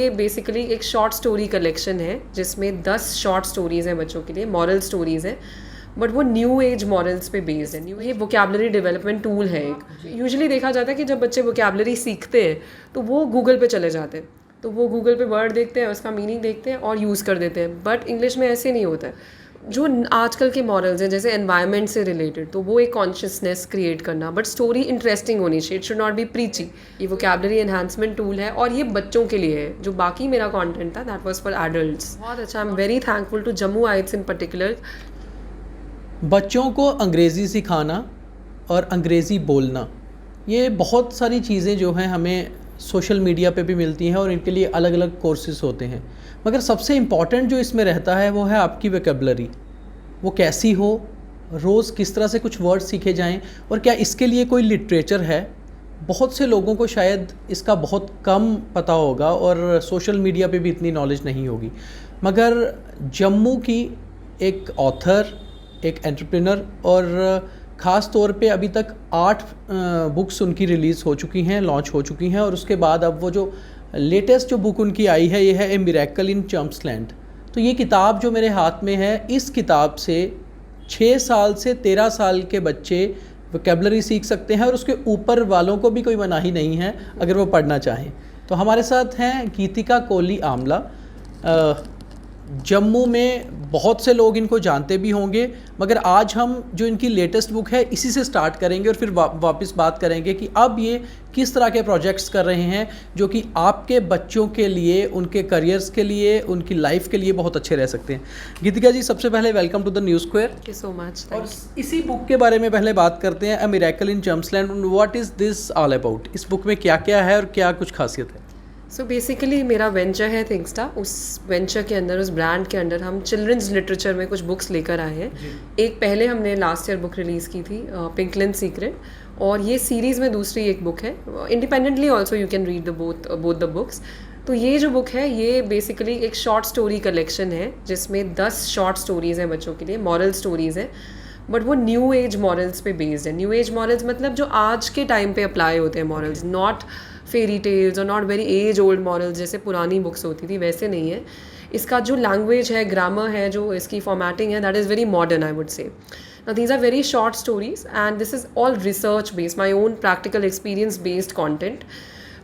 ये बेसिकली एक short story collection है जिसमें 10 शॉर्ट स्टोरीज़ हैं बच्चों के लिए, मॉरल स्टोरीज़ हैं, बट वो न्यू एज मॉरल्स पे बेस्ड है। ये वोकेबलरी डेवलपमेंट टूल है एक। यूजुअली देखा जाता है कि जब बच्चे वोकेबलरी सीखते हैं तो वो गूगल पे चले जाते हैं, तो वो गूगल पे वर्ड देखते हैं, उसका मीनिंग देखते हैं और यूज़ कर देते हैं। बट इंग्लिश में ऐसे नहीं होता है। जो आजकल के मॉरल्स हैं जैसे एनवायरनमेंट से रिलेटेड, तो वो एक कॉन्शियसनेस क्रिएट करना, बट स्टोरी इंटरेस्टिंग होनी चाहिए, इट शुड नॉट बी प्रीची। ये वोकेबलरी एनहांसमेंट टूल है और ये बच्चों के लिए है। जो बाकी मेरा कंटेंट था दैट वाज फॉर एडल्ट्स। बहुत अच्छा, I am very thankful to Jammuites in particular. बच्चों को अंग्रेज़ी सिखाना और अंग्रेज़ी बोलना, ये बहुत सारी चीज़ें जो हैं हमें सोशल मीडिया पे भी मिलती हैं और इनके लिए अलग अलग कोर्सेज़ होते हैं, मगर सबसे इम्पॉर्टेंट जो इसमें रहता है वो है आपकी वोकेबलरी। वो कैसी हो, रोज़ किस तरह से कुछ वर्ड सीखे जाएं, और क्या इसके लिए कोई लिटरेचर है। बहुत से लोगों को शायद इसका बहुत कम पता होगा और सोशल मीडिया पे भी इतनी नॉलेज नहीं होगी, मगर जम्मू की एक ऑथर, एक एंटरप्रेन्योर, और ख़ास तौर पे अभी तक 8 बुक्स उनकी रिलीज़ हो चुकी हैं, लॉन्च हो चुकी हैं, और उसके बाद अब वो जो लेटेस्ट जो बुक उनकी आई है ये है ए मिरेकल इन चम्प्सलैंड। तो ये किताब जो मेरे हाथ में है, इस किताब से 6 साल से 13 साल के बच्चे वोकेबलरी सीख सकते हैं और उसके ऊपर वालों को भी कोई मनाही नहीं है अगर वो पढ़ना चाहें। तो हमारे साथ हैं गीतिका कोहली आमला। जम्मू में बहुत से लोग इनको जानते भी होंगे, मगर आज हम जो इनकी लेटेस्ट बुक है इसी से स्टार्ट करेंगे और फिर वापस बात करेंगे कि अब ये किस तरह के प्रोजेक्ट्स कर रहे हैं जो कि आपके बच्चों के लिए, उनके करियर्स के लिए, उनकी लाइफ के लिए बहुत अच्छे रह सकते हैं। गीतिका जी, सबसे पहले welcome to the new square. Thank you so much. और इसी बुक के बारे में पहले बात करते हैं, a miracle in Champsland. What is this all about? इस बुक में क्या क्या है और क्या कुछ खासियत है? सो बेसिकली मेरा वेंचर है थिंग्सटा। उस वेंचर के अंदर, उस ब्रांड के अंदर हम चिल्ड्रंस लिटरेचर में कुछ बुक्स लेकर आए हैं। एक पहले हमने लास्ट ईयर बुक रिलीज़ की थी, पिंकलिन सीक्रेट, और ये सीरीज़ में दूसरी एक बुक है। Independently also you can read both the books. तो ये जो बुक है ये बेसिकली एक शॉर्ट स्टोरी कलेक्शन है जिसमें 10 शॉर्ट स्टोरीज़ हैं बच्चों के लिए, मॉरल स्टोरीज़ हैं, बट वो न्यू एज मॉरल्स पे बेस्ड है। न्यू एज मॉरल्स मतलब जो आज के टाइम पे अप्लाई होते हैं मॉरल्स, नॉट फेरी टेल्स और not very age old morals जैसे पुरानी बुक्स होती थी, वैसे नहीं है। इसका जो लैंग्वेज है, ग्रामर है, जो इसकी फॉर्मेटिंग है, that is very modern I would say. Now these are very short stories and this is all research based, my own practical experience based content.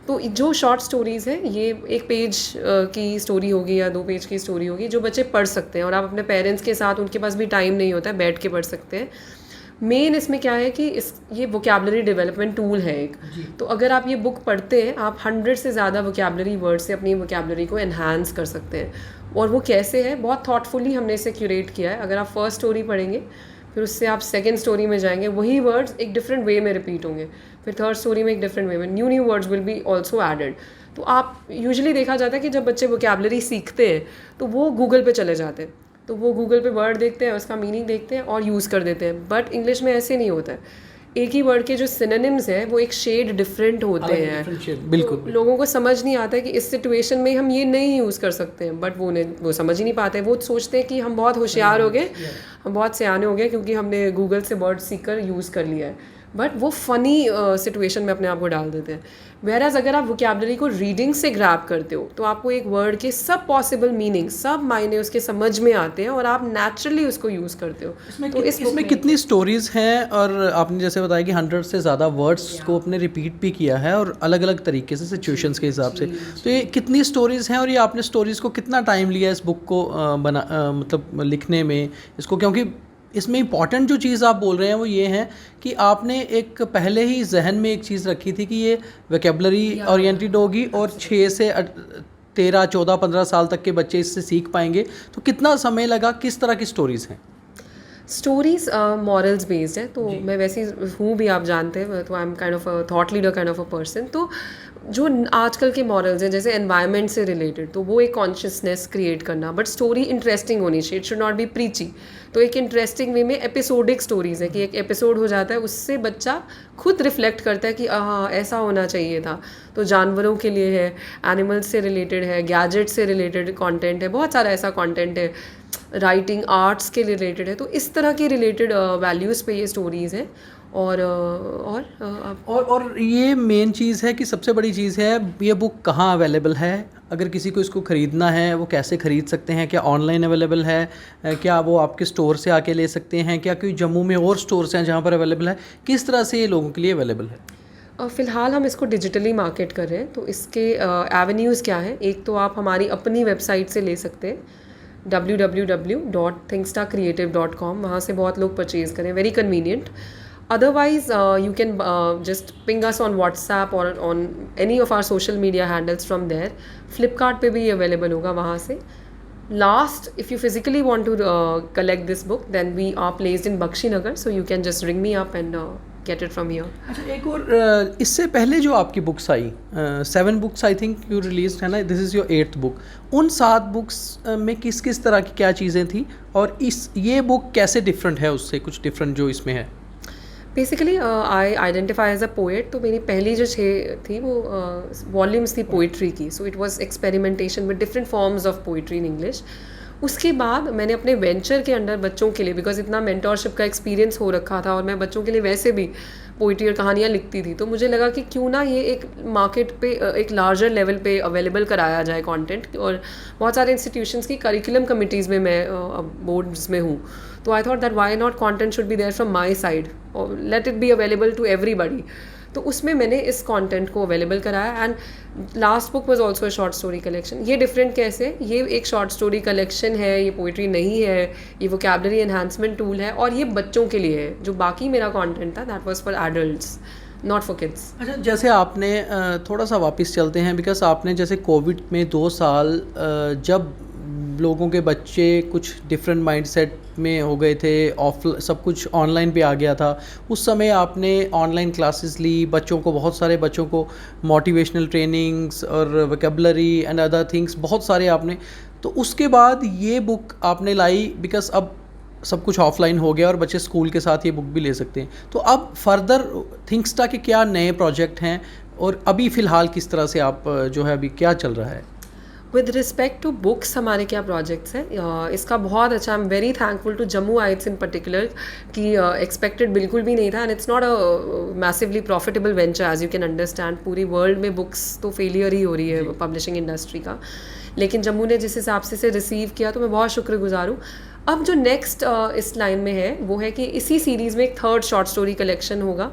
तो जो शॉर्ट स्टोरीज़ हैं ये एक पेज की स्टोरी होगी या 2 पेज की स्टोरी होगी जो बच्चे पढ़ सकते हैं, और आप अपने पेरेंट्स के साथ, उनके पास भी टाइम नहीं होता है, बैठ के पढ़ सकते हैं। मेन इसमें क्या है कि ये वोकेबलरी डेवलपमेंट टूल है एक। तो अगर आप ये बुक पढ़ते हैं, आप 100 से ज़्यादा वोकेबलरी वर्ड से अपनी वोकेबलरी को एनहांस कर सकते हैं। और वो कैसे है, बहुत थॉटफुली हमने इसे क्यूरेट किया है। अगर आप फर्स्ट स्टोरी पढ़ेंगे, फिर उससे आप सेकेंड स्टोरी में जाएंगे, वही वर्ड्स एक डिफरेंट वे में रिपीट होंगे, फिर थर्ड स्टोरी में एक डिफरेंट वे में new words will be also added. तो आप यूजुअली देखा जाता है कि जब बच्चे वोकेबलरी सीखते हैं तो वो गूगल पे चले जाते हैं, तो वो गूगल पे वर्ड देखते हैं, उसका मीनिंग देखते हैं और यूज़ कर देते हैं। बट इंग्लिश में ऐसे नहीं होता है। एक ही वर्ड के जो सिनोनिम्स हैं वो एक शेड डिफरेंट होते हैं। बिल्कुल, तो लोगों को समझ नहीं आता है कि इस सिचुएशन में हम ये नहीं यूज़ कर सकते हैं, बट वो समझ ही नहीं पाते। वो सोचते हैं कि हम बहुत होशियार हो गए, हम बहुत सयाने हो गए क्योंकि हमने गूगल से वर्ड सीख कर यूज़ कर लिया है, बट वो फ़नी सिचुएशन में अपने आप को डाल देते हैं। वेराज अगर आप वोकेबलरी को रीडिंग से ग्रैब करते हो तो आपको एक वर्ड के सब पॉसिबल मीनिंग, सब मायने उसके समझ में आते हैं और आप नेचुरली उसको यूज़ करते हो। तो इसमें कितनी स्टोरीज़ हैं, और आपने जैसे बताया कि 100 से ज़्यादा वर्ड्स को आपने रिपीट भी किया है और अलग अलग तरीके से, सिचुएशंस के हिसाब से। तो ये कितनी स्टोरीज़ हैं और ये आपने स्टोरीज़ को कितना टाइम लिया इस बुक को मतलब लिखने में इसको? क्योंकि इसमें इंपॉर्टेंट जो चीज़ आप बोल रहे हैं वो ये है कि आपने एक पहले ही जहन में एक चीज़ रखी थी कि ये वोकेबलरी ओरिएंटेड होगी और 6 से 13, 14, 15 साल तक के बच्चे इससे सीख पाएंगे। तो कितना समय लगा, किस तरह की स्टोरीज़ हैं? स्टोरीज़ मॉरल्स बेस्ड है, तो मैं वैसी हूँ भी, आप जानते हैं, तो I am kind of a thought leader kind of a person. तो जो आजकल के मॉरल्स हैं जैसे एनवायरनमेंट से रिलेटेड, तो वो एक कॉन्शियसनेस क्रिएट करना, बट स्टोरी इंटरेस्टिंग होनी चाहिए, इट शुड नॉट बी प्रीची। तो एक इंटरेस्टिंग वे में एपिसोडिक स्टोरीज़ है कि एक एपिसोड हो जाता है, उससे बच्चा खुद रिफ्लेक्ट करता है कि हाँ ऐसा होना चाहिए था। तो जानवरों के लिए है, एनिमल्स से रिलेटेड है, गैजेट से रिलेटेड कंटेंट है, बहुत सारा ऐसा कंटेंट है, राइटिंग, आर्ट्स के रिलेटेड है। तो इस तरह के रिलेटेड वैल्यूज़ पे ये स्टोरीज़ हैं और ये मेन चीज़ है कि सबसे बड़ी चीज़ है, ये बुक कहाँ अवेलेबल है? अगर किसी को इसको ख़रीदना है वो कैसे ख़रीद सकते हैं? क्या ऑनलाइन अवेलेबल है? क्या वो आपके स्टोर से आके ले सकते हैं? क्या कोई जम्मू में और स्टोर्स हैं जहाँ पर अवेलेबल है? किस तरह से ये लोगों के लिए अवेलेबल है? फ़िलहाल हम इसको डिजिटली मार्केट कर रहे हैं, तो इसके एवेन्यूज़ क्या हैं? एक तो आप हमारी अपनी वेबसाइट से ले सकते हैं, www.thingstarcreative.com, वहाँ से बहुत लोग परचेज़ करें, very convenient. Otherwise, you can just ping us on WhatsApp or on any of our social media handles from there. Flipkart पे भी ये अवेलेबल होगा वहाँ से. Last, if you physically want to collect this book, then we are placed in Bakshi Nagar, so you can just ring me up and get it from here. अच्छा, एक और इससे पहले जो आपकी books I, 7 books I think you release है ना, this is your 8th book. उन 7 बुक्स में किस किस तरह की क्या चीज़ें थी, और ये बुक कैसे डिफरेंट है उससे, कुछ डिफरेंट जो इसमें है? Basically I identify as a poet, तो मेरी पहली जो 6 थी वो वॉल्यूम्स थी पोइट्री की. So it was experimentation with different forms of poetry in English. उसके बाद मैंने अपने वेंचर के अंडर बच्चों के लिए, बिकॉज इतना मेंटोरशिप का एक्सपीरियंस हो रखा था और मैं बच्चों के लिए वैसे भी पोइट्री और कहानियाँ लिखती थी, तो मुझे लगा कि क्यों ना ये एक मार्केट पे एक लार्जर लेवल पे अवेलेबल कराया जाए कंटेंट. और बहुत सारे इंस्टीट्यूशंस की करिकुलम कमिटीज़ में मैं बोर्ड्स में हूँ, तो I thought that why not content should be there from my side और let it be available to everybody. तो उसमें मैंने इस कंटेंट को अवेलेबल कराया. And last book was also a short story collection. ये डिफरेंट कैसे? ये एक शॉर्ट स्टोरी कलेक्शन है, ये पोइट्री नहीं है, ये वोकैबुलरी एनहांसमेंट टूल है, और ये बच्चों के लिए है. जो बाकी मेरा कंटेंट था that was for adults, not for kids. अच्छा, जैसे आपने थोड़ा सा वापस चलते हैं, बिकॉज आपने जैसे कोविड में 2 साल जब लोगों के बच्चे कुछ डिफरेंट माइंडसेट में हो गए थे, सब कुछ ऑनलाइन पे आ गया था, उस समय आपने ऑनलाइन क्लासेस ली, बच्चों को, बहुत सारे बच्चों को मोटिवेशनल ट्रेनिंग्स और वोकैबुलरी एंड अदर थिंग्स बहुत सारे आपने, तो उसके बाद ये बुक आपने लाई, बिकॉज अब सब कुछ ऑफलाइन हो गया और बच्चे स्कूल के साथ ये बुक भी ले सकते हैं. तो अब फर्दर थिंकस्टा के क्या नए प्रोजेक्ट हैं, और अभी फ़िलहाल किस तरह से आप जो है अभी क्या चल रहा है? विद रिस्पेक्ट टू बुक्स हमारे क्या प्रोजेक्ट्स हैं, इसका बहुत अच्छा, I am very thankful to Jammuites in particular कि एक्सपेक्टेड बिल्कुल भी नहीं था. And it's not a massively profitable venture, as you can understand. पूरी वर्ल्ड में बुक्स तो फेलियर ही हो रही है पब्लिशिंग इंडस्ट्री का, लेकिन जम्मू ने जिस हिसाब से इसे रिसीव किया तो मैं बहुत शुक्रगुजार हूँ. अब जो नेक्स्ट इस लाइन में है वो है कि इसी सीरीज़ में एक 3rd शॉर्ट स्टोरी कलेक्शन होगा.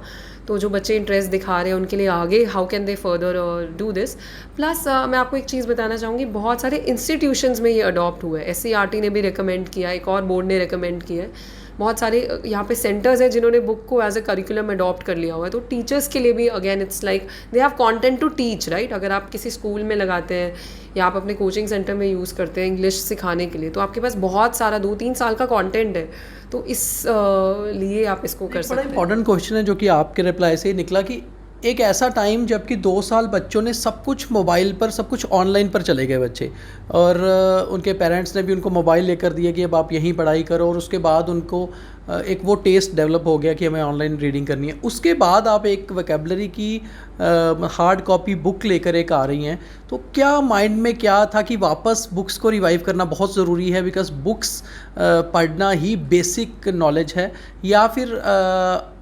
तो जो बच्चे इंटरेस्ट दिखा रहे हैं उनके लिए आगे how can they further do this. Plus मैं आपको एक चीज़ बताना चाहूँगी, बहुत सारे इंस्टीट्यूशंस में ये अडॉप्ट हुआ है. SCERT ने भी रिकमेंड किया, एक और बोर्ड ने रिकमेंड किया है. बहुत सारे यहाँ पे सेंटर्स हैं जिन्होंने बुक को एज अ करिकुलम अडॉप्ट कर लिया हुआ है. तो टीचर्स के लिए भी again it's like they have content to teach, right. अगर आप किसी स्कूल में लगाते हैं या आप अपने कोचिंग सेंटर में यूज़ करते हैं इंग्लिश सिखाने के लिए, तो आपके पास बहुत सारा 2-3 साल का कंटेंट है. तो इस लिए आप इसको कर सकते हैं. बड़ा इंपॉर्टेंट क्वेश्चन है जो कि आपके रिप्लाई से निकला कि एक ऐसा टाइम जबकि 2 साल बच्चों ने सब कुछ मोबाइल पर, सब कुछ ऑनलाइन पर चले गए बच्चे, और उनके पेरेंट्स ने भी उनको मोबाइल लेकर दिया कि अब आप यहीं पढ़ाई करो, और उसके बाद उनको एक वो टेस्ट डेवलप हो गया कि हमें ऑनलाइन रीडिंग करनी है. उसके बाद आप एक वोकैबुलरी की हार्ड कॉपी बुक लेकर एक आ रही हैं, तो क्या माइंड में क्या था कि वापस बुक्स को रिवाइव करना बहुत ज़रूरी है, बिकॉज बुक्स पढ़ना ही बेसिक नॉलेज है, या फिर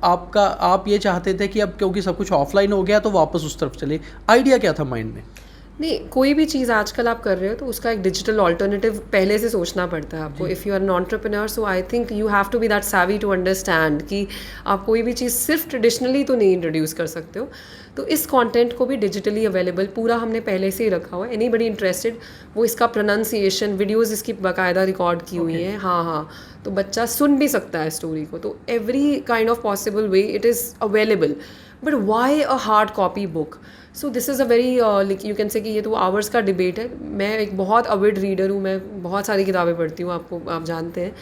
आप ये चाहते थे कि अब क्योंकि सब कुछ ऑफलाइन हो गया तो वापस उस तरफ चले? आइडिया क्या था माइंड में? नहीं, कोई भी चीज़ आजकल आप कर रहे हो तो उसका एक डिजिटल ऑल्टरनेटिव पहले से सोचना पड़ता है आपको. If you are an entrepreneur, so I think you have to be that savvy to understand कि आप कोई भी चीज़ सिर्फ ट्रेडिशनली तो नहीं इंट्रोड्यूस कर सकते हो. तो इस कंटेंट को भी डिजिटली अवेलेबल पूरा हमने पहले से ही रखा हुआ है. एनीबडी इंटरेस्टेड, वो इसका प्रोनाउंसिएशन वीडियोज़ इसकी बाकायदा रिकॉर्ड की हुई हैं. हाँ, तो बच्चा सुन भी सकता है स्टोरी को. तो every kind of possible way it is available. But why a hard copy book? So this is a very you can say कि ये तो आवर्स का डिबेट है. मैं एक बहुत अविड रीडर हूँ, मैं बहुत सारी किताबें पढ़ती हूँ, आप जानते हैं.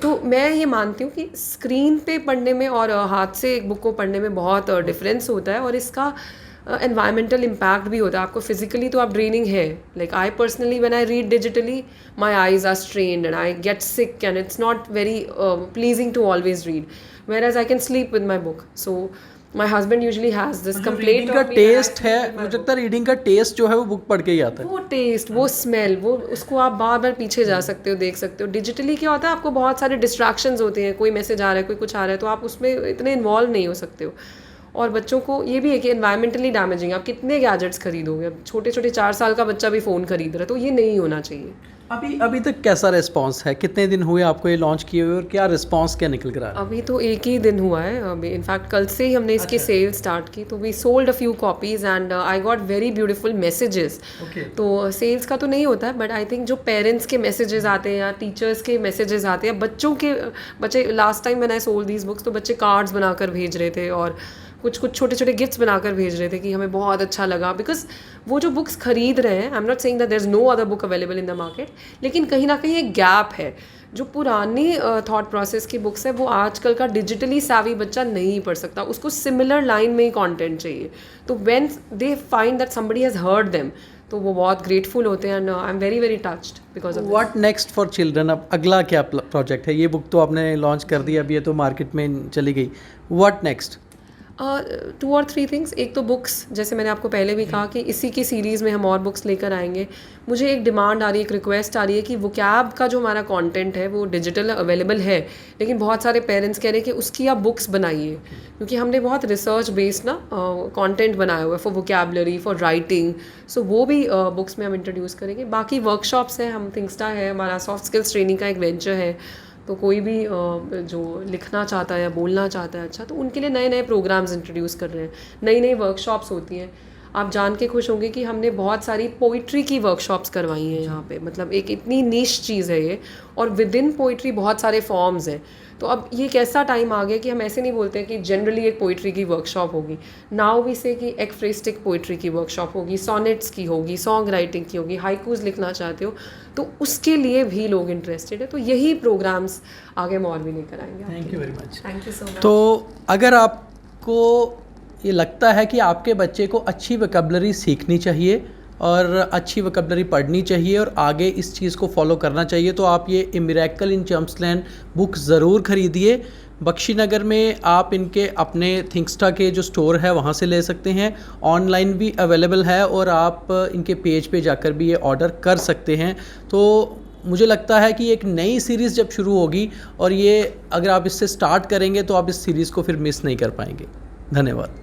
तो मैं ये मानती हूँ कि स्क्रीन पे पढ़ने में और हाथ से एक बुक को पढ़ने में बहुत डिफरेंस होता है, और इसका एनवायरमेंटल इम्पैक्ट भी होता है. आपको फिजिकली तो आप ड्रेनिंग है. Like I personally when I read digitally my eyes are strained and I get sick and it's not very pleasing to always read, whereas I can sleep with my book. So my husband usually has this complaint reading का taste है, मुझे लगता है reading का test जो है वो book पढ़ के ही आता है। वो टेस्ट, वो स्मेल, वो उसको आप बार बार पीछे जा सकते हो, देख सकते हो। डिजिटली क्या होता है, आपको बहुत सारे डिस्ट्रैक्शंस होते हैं, कोई मैसेज आ रहा है, कोई कुछ आ रहा है, तो आप उसमें इतने इन्वॉल्व नहीं हो सकते हो। और बच्चों को ये भी है कि एनवायरमेंटली डैमेजिंग, आप कितने गैजेट्स खरीदोगे, अब छोटे छोटे 4 साल का बच्चा भी फ़ोन खरीद रहा है, तो ये नहीं होना चाहिए। अभी तक कैसा रिस्पांस है, कितने दिन हुए आपको ये लॉन्च किए हुए और क्या रिस्पांस क्या निकल कर आ रहा है? अभी तो एक ही दिन हुआ है, अभी इनफैक्ट कल से ही हमने इसकी सेल स्टार्ट की, तो we sold a few copies and I got very beautiful messages. तो सेल्स का तो नहीं होता है, बट आई थिंक जो पेरेंट्स के मैसेजेस आते हैं या टीचर्स के मैसेजेस आते हैं, बच्चे last time when I sold these books, तो बच्चे कार्ड्स बनाकर भेज रहे थे और कुछ छोटे छोटे गिफ्ट्स बनाकर भेज रहे थे कि हमें बहुत अच्छा लगा। बिकॉज वो जो बुक्स खरीद रहे हैं, I am not saying that there is no other book available in the market, लेकिन कहीं ना कहीं एक गैप है। जो पुरानी थॉट प्रोसेस की बुक्स है, वो आजकल का डिजिटली savvy बच्चा नहीं पढ़ सकता, उसको सिमिलर लाइन में ही कंटेंट चाहिए। तो when they find that somebody has heard them, तो वो बहुत ग्रेटफुल होते हैं and I am very very touched because of what next for children? अब अगला क्या प्रोजेक्ट है? ये बुक तो आपने लॉन्च कर दी, अभी ये तो मार्केट में चली गई, व्हाट नेक्स्ट? 2 और 3 थिंग्स। एक तो बुक्स, जैसे मैंने आपको पहले भी कहा कि इसी की सीरीज़ में हम और बुक्स लेकर आएंगे। मुझे एक डिमांड आ रही है, एक रिक्वेस्ट आ रही है कि वोकैब का जो हमारा कंटेंट है वो डिजिटल अवेलेबल है, लेकिन बहुत सारे पेरेंट्स कह रहे हैं कि उसकी आप बुक्स बनाइए, क्योंकि हमने बहुत रिसर्च बेस्ड ना कंटेंट बनाया हुआ है फॉर वोकैबलरी, फॉर राइटिंग। सो वो भी बुक्स में हम इंट्रोड्यूस करेंगे। बाकी वर्कशॉप्स हैं, हम थिंग्सटा है, हमारा सॉफ्ट स्किल्स ट्रेनिंग का एक वेंचर है, तो कोई भी जो लिखना चाहता है या बोलना चाहता है अच्छा, तो उनके लिए नए नए प्रोग्राम्स इंट्रोड्यूस कर रहे हैं, नई नई वर्कशॉप्स होती हैं। आप जान के खुश होंगे कि हमने बहुत सारी पोइट्री की वर्कशॉप्स करवाई हैं यहाँ पे, मतलब एक इतनी निश चीज़ है ये, और विद इन पोइट्री बहुत सारे फॉर्म्स हैं। तो अब ये कैसा टाइम आ गया कि हम ऐसे नहीं बोलते हैं कि जनरली एक पोइट्री की वर्कशॉप होगी, नाउ वी से कि एक्फ्रेस्टिक पोइट्री की वर्कशॉप होगी, सोनेट्स की होगी, सॉन्ग राइटिंग की होगी, हाइकूज लिखना चाहते हो तो उसके लिए भी लोग इंटरेस्टेड है। तो यही प्रोग्राम्स आगे हम और भी लेकर आएंगे। Thank you very much. Thank you so much. तो अगर आपको ये लगता है कि आपके बच्चे को अच्छी वोकैबुलरी सीखनी चाहिए और अच्छी वोकैबुलरी पढ़नी चाहिए और आगे इस चीज़ को फॉलो करना चाहिए, तो आप ये ए मिरेकल इन चम्प्सलैंड बुक ज़रूर ख़रीदिए। बख्शीनगर में आप इनके अपने थिंक्सटा के जो स्टोर है वहाँ से ले सकते हैं, ऑनलाइन भी अवेलेबल है और आप इनके पेज पे जाकर भी ये ऑर्डर कर सकते हैं। तो मुझे लगता है कि एक नई सीरीज़ जब शुरू होगी और ये अगर आप इससे स्टार्ट करेंगे तो आप इस सीरीज़ को फिर मिस नहीं कर पाएंगे। धन्यवाद।